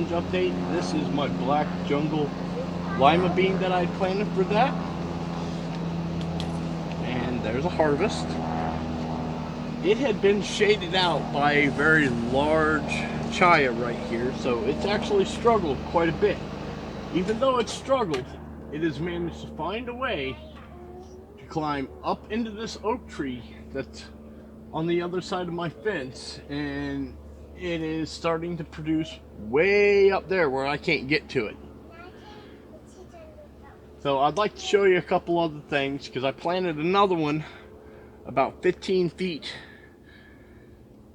challenge update. This is my black jungle lima bean that I planted for that. And there's a harvest. It had been shaded out by a very large chaya right here, so it's actually struggled quite a bit. Even though it's struggled, it has managed to find a way to climb up into this oak tree that's on the other side of my fence, and it is starting to produce way up there where I can't get to it. So I'd like to show you a couple other things, because I planted another one about 15 feet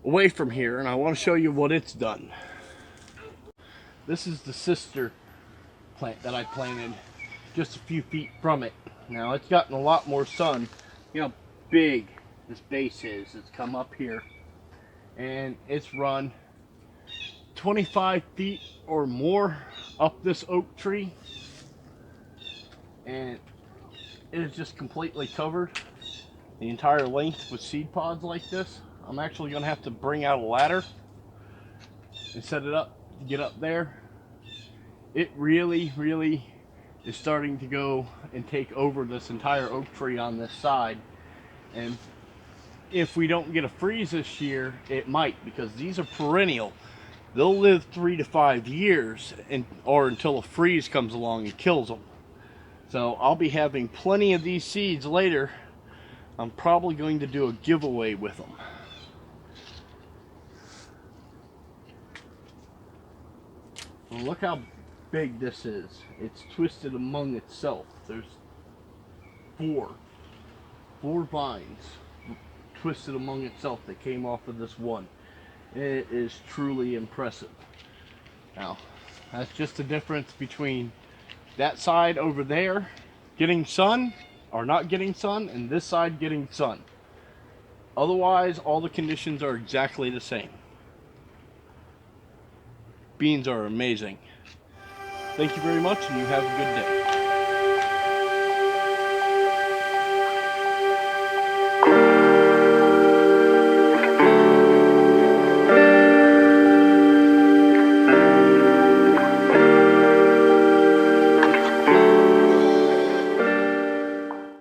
away from here, and I want to show you what it's done. This is the sister plant that I planted just a few feet from it. Now it's gotten a lot more sun. You know how big this base is. It's come up here and it's run 25 feet or more up this oak tree, and it is just completely covered the entire length with seed pods like this. I'm actually going to have to bring out a ladder and set it up to get up there. It really is starting to go and take over this entire oak tree on this side, and if we don't get a freeze this year, it might, because these are perennial. They'll live 3 to 5 years, or until a freeze comes along and kills them. So I'll be having plenty of these seeds later. I'm probably going to do a giveaway with them. Well, look how big this is. It's twisted among itself. There's four vines twisted among itself that came off of this one. It is truly impressive. Now, that's just the difference between that side over there getting sun or not getting sun, and this side getting sun. Otherwise, all the conditions are exactly the same. Beans are amazing. Thank you very much, and you have a good day.